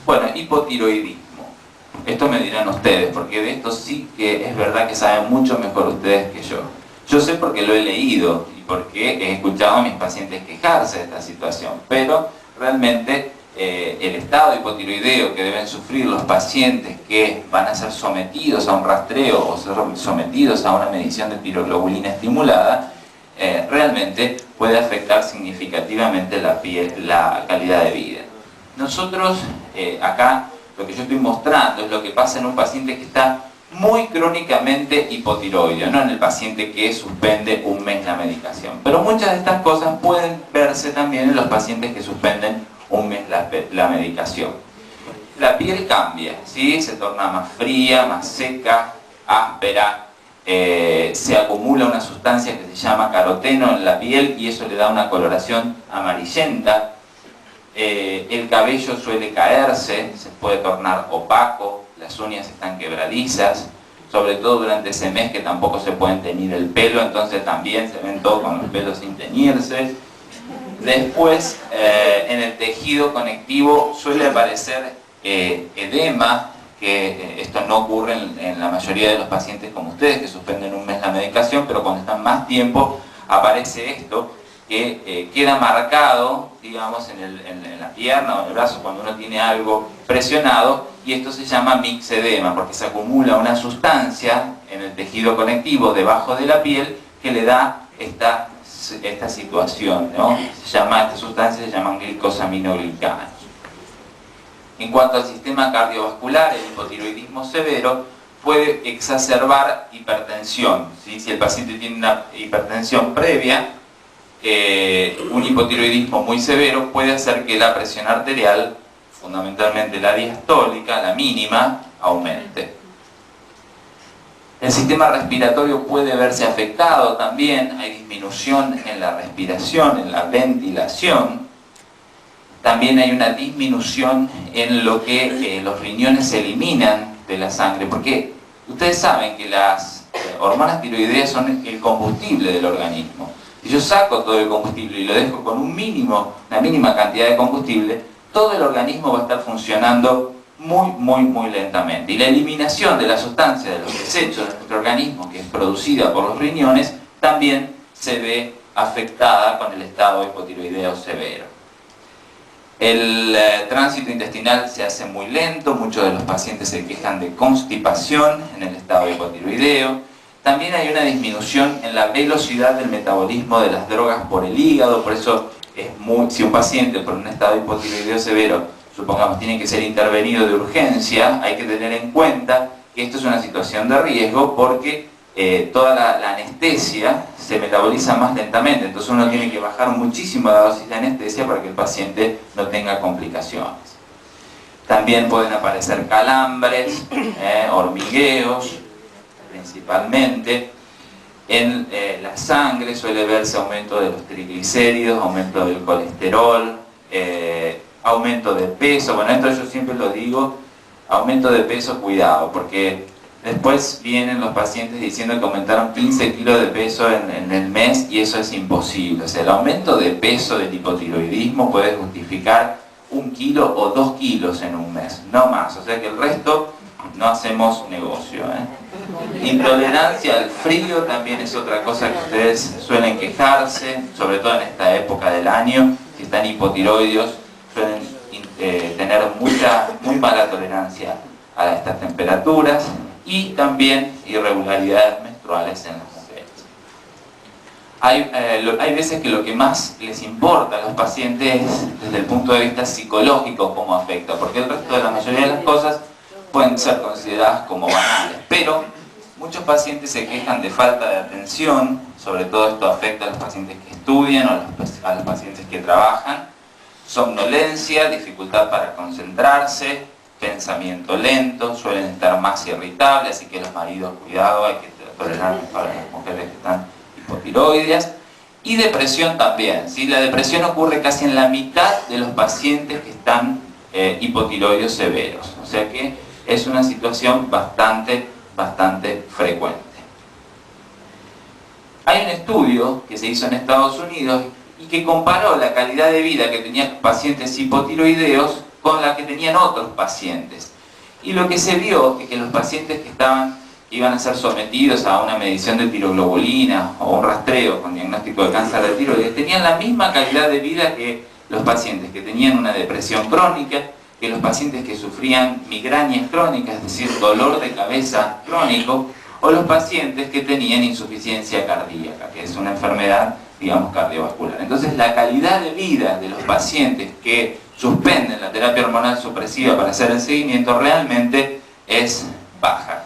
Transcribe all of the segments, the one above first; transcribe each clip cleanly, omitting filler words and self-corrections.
Bueno, hipotiroidismo. Esto me dirán ustedes, porque de esto sí que es verdad que saben mucho mejor ustedes que yo. Yo sé porque lo he leído y porque he escuchado a mis pacientes quejarse de esta situación, pero realmente el estado hipotiroideo que deben sufrir los pacientes que van a ser sometidos a un rastreo o ser sometidos a una medición de tiroglobulina estimulada, realmente puede afectar significativamente la calidad de vida. Nosotros acá lo que yo estoy mostrando es lo que pasa en un paciente que está muy crónicamente hipotiroideo, no en el paciente que suspende un mes la medicación. Pero muchas de estas cosas pueden verse también en los pacientes que suspenden un mes la medicación. La piel cambia, ¿sí? Se torna más fría, más seca, áspera, se acumula una sustancia que se llama caroteno en la piel y eso le da una coloración amarillenta. El cabello suele caerse, se puede tornar opaco, las uñas están quebradizas, sobre todo durante ese mes que tampoco se pueden teñir el pelo, entonces también se ven todos con los pelos sin teñirse. Después, en el tejido conectivo suele aparecer edema, que esto no ocurre en la mayoría de los pacientes como ustedes, que suspenden un mes la medicación, pero cuando están más tiempo aparece esto, que queda marcado, digamos, en la pierna o en el brazo cuando uno tiene algo presionado, y esto se llama mixedema, porque se acumula una sustancia en el tejido conectivo debajo de la piel que le da esta situación, ¿no? Estas sustancias se llaman glicosaminoglicanos. En cuanto al sistema cardiovascular, el hipotiroidismo severo puede exacerbar hipertensión, ¿sí? Si el paciente tiene una hipertensión previa, un hipotiroidismo muy severo puede hacer que la presión arterial, fundamentalmente la diastólica, la mínima, aumente. El sistema respiratorio puede verse afectado también, hay disminución en la respiración, en la ventilación. También hay una disminución en lo que los riñones se eliminan de la sangre, porque ustedes saben que las hormonas tiroideas son el combustible del organismo. Si yo saco todo el combustible y lo dejo con una mínima cantidad de combustible, todo el organismo va a estar funcionando muy lentamente. Y la eliminación de la sustancia de los desechos de nuestro organismo, que es producida por los riñones, también se ve afectada con el estado hipotiroideo severo. El tránsito intestinal se hace muy lento, muchos de los pacientes se quejan de constipación en el estado hipotiroideo. También hay una disminución en la velocidad del metabolismo de las drogas por el hígado, por eso si un paciente por un estado hipotiroideo severo, supongamos, tiene que ser intervenido de urgencia, hay que tener en cuenta que esto es una situación de riesgo porque toda la anestesia se metaboliza más lentamente, entonces uno tiene que bajar muchísimo la dosis de anestesia para que el paciente no tenga complicaciones. También pueden aparecer calambres, hormigueos, principalmente. En la sangre suele verse aumento de los triglicéridos, aumento del colesterol, aumento de peso. Bueno, esto yo siempre lo digo, aumento de peso, cuidado, porque después vienen los pacientes diciendo que aumentaron 15 kilos de peso en el mes y eso es imposible. O sea, el aumento de peso del hipotiroidismo puede justificar 1 kilo o 2 kilos en un mes, no más. O sea que el resto no hacemos negocio, Intolerancia al frío también es otra cosa que ustedes suelen quejarse, sobre todo en esta época del año. Si están hipotiroideos suelen tener muy mala tolerancia a estas temperaturas y también irregularidades menstruales en las mujeres. Hay veces que lo que más les importa a los pacientes desde el punto de vista psicológico cómo afecta, porque el resto de la mayoría de las cosas pueden ser consideradas como banales, pero muchos pacientes se quejan de falta de atención, sobre todo esto afecta a los pacientes que estudian o a los pacientes que trabajan, somnolencia, dificultad para concentrarse, pensamiento lento, suelen estar más irritables, así que los maridos, cuidado, hay que tolerar para las mujeres que están hipotiroideas, y depresión también, ¿sí? La depresión ocurre casi en la mitad de los pacientes que están hipotiroideos severos, o sea que es una situación bastante frecuente. Hay un estudio que se hizo en Estados Unidos y que comparó la calidad de vida que tenían pacientes hipotiroideos con la que tenían otros pacientes. Y lo que se vio es que los pacientes que iban a ser sometidos a una medición de tiroglobulina o un rastreo con diagnóstico de cáncer de tiroides tenían la misma calidad de vida que los pacientes que tenían una depresión crónica, que los pacientes que sufrían migrañas crónicas, es decir, dolor de cabeza crónico, o los pacientes que tenían insuficiencia cardíaca, que es una enfermedad, digamos, cardiovascular. Entonces, la calidad de vida de los pacientes que suspenden la terapia hormonal supresiva para hacer el seguimiento realmente es baja.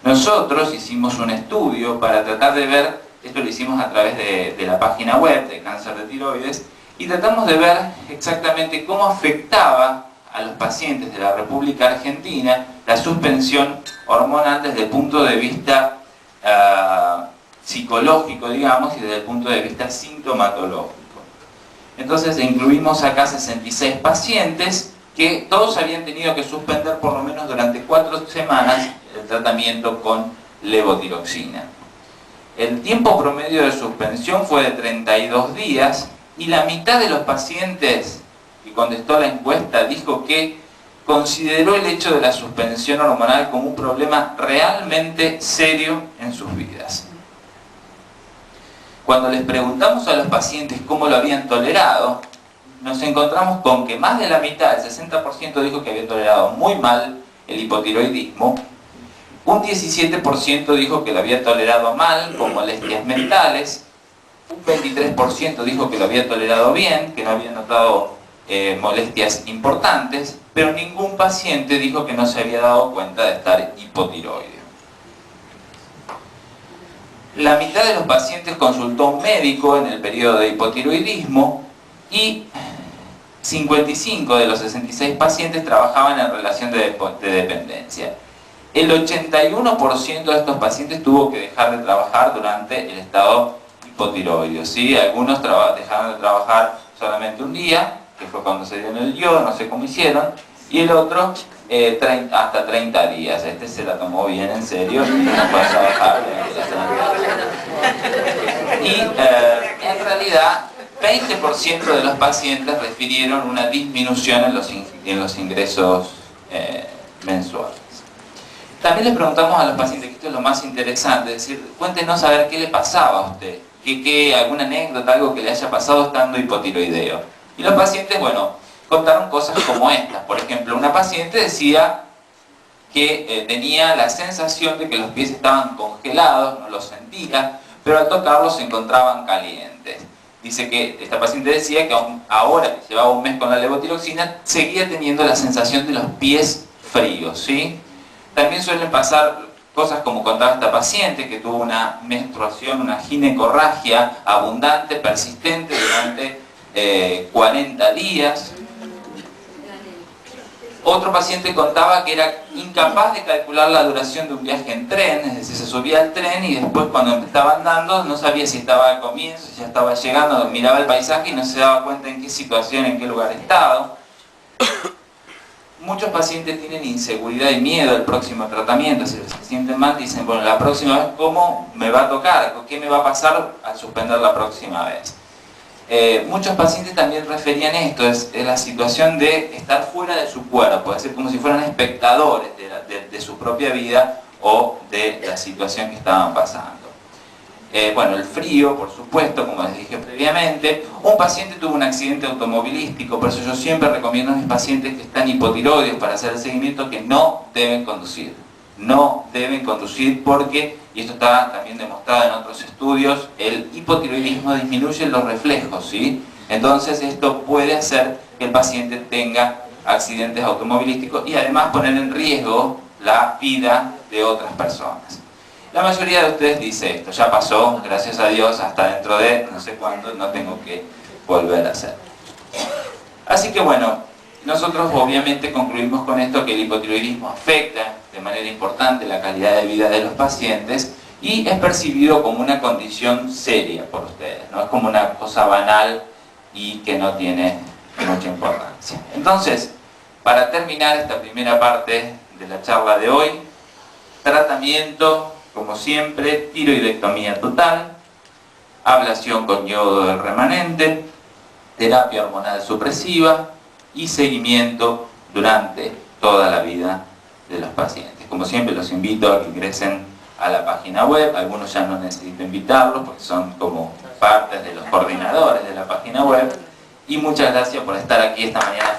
Nosotros hicimos un estudio para tratar de ver, esto lo hicimos a través de la página web de cáncer de tiroides, y tratamos de ver exactamente cómo afectaba a los pacientes de la República Argentina la suspensión hormonal desde el punto de vista psicológico, digamos, y desde el punto de vista sintomatológico. Entonces incluimos acá 66 pacientes que todos habían tenido que suspender por lo menos durante 4 semanas el tratamiento con levotiroxina. El tiempo promedio de suspensión fue de 32 días y la mitad de los pacientes que contestó a la encuesta dijo que consideró el hecho de la suspensión hormonal como un problema realmente serio en sus vidas. Cuando les preguntamos a los pacientes cómo lo habían tolerado, nos encontramos con que más de la mitad, el 60%, dijo que había tolerado muy mal el hipotiroidismo, un 17% dijo que lo había tolerado mal, con molestias mentales, un 23% dijo que lo había tolerado bien, que no había notado molestias importantes, pero ningún paciente dijo que no se había dado cuenta de estar hipotiroideo. La mitad de los pacientes consultó a un médico en el periodo de hipotiroidismo y 55 de los 66 pacientes trabajaban en relación de dependencia. El 81% de estos pacientes tuvo que dejar de trabajar durante el estado hipotiroideo, ¿sí? Algunos dejaron de trabajar solamente un día, que fue cuando se dieron el yodo, no sé cómo hicieron, y el otro hasta 30 días. Este se la tomó bien en serio y no fue a trabajar. Y en realidad 20% de los pacientes refirieron una disminución en los ingresos mensuales. También les preguntamos a los pacientes, que esto es lo más interesante, es decir, cuéntenos a ver qué le pasaba a usted, alguna anécdota, algo que le haya pasado estando hipotiroideo. Y los pacientes, bueno, contaron cosas como estas. Por ejemplo, una paciente decía que tenía la sensación de que los pies estaban congelados, no los sentía, pero al tocarlos se encontraban calientes. Dice que esta paciente decía que aún ahora que llevaba un mes con la levotiroxina, seguía teniendo la sensación de los pies fríos, ¿sí? También suelen pasar cosas como contaba esta paciente, que tuvo una menstruación, una ginecorragia abundante, persistente durante 40 días. Otro paciente contaba que era incapaz de calcular la duración de un viaje en tren, es decir, se subía al tren y después cuando estaba andando no sabía si estaba al comienzo, si ya estaba llegando, miraba el paisaje y no se daba cuenta en qué situación, en qué lugar estaba. Muchos pacientes tienen inseguridad y miedo al próximo tratamiento, si se sienten mal dicen, bueno, la próxima vez ¿cómo me va a tocar? ¿Qué me va a pasar al suspender la próxima vez? Muchos pacientes también referían esto, es la situación de estar fuera de su cuerpo, es decir, como si fueran espectadores de su propia vida o de la situación que estaban pasando. Bueno, el frío, por supuesto, como les dije previamente. Un paciente tuvo un accidente automovilístico, por eso yo siempre recomiendo a mis pacientes que están hipotiroideos para hacer el seguimiento que no deben conducir. No deben conducir porque, y esto está también demostrado en otros estudios, el hipotiroidismo disminuye los reflejos, ¿sí? Entonces esto puede hacer que el paciente tenga accidentes automovilísticos y además poner en riesgo la vida de otras personas. La mayoría de ustedes dice esto, ya pasó, gracias a Dios, hasta dentro de no sé cuándo no tengo que volver a hacer. Así que bueno, nosotros obviamente concluimos con esto que el hipotiroidismo afecta de manera importante la calidad de vida de los pacientes y es percibido como una condición seria por ustedes, no es como una cosa banal y que no tiene mucha importancia. Entonces, para terminar esta primera parte de la charla de hoy, tratamiento, como siempre, tiroidectomía total, ablación con yodo del remanente, terapia hormonal supresiva, y seguimiento durante toda la vida de los pacientes. Como siempre, los invito a que ingresen a la página web. Algunos ya no necesito invitarlos porque son como partes de los coordinadores de la página web. Y muchas gracias por estar aquí esta mañana.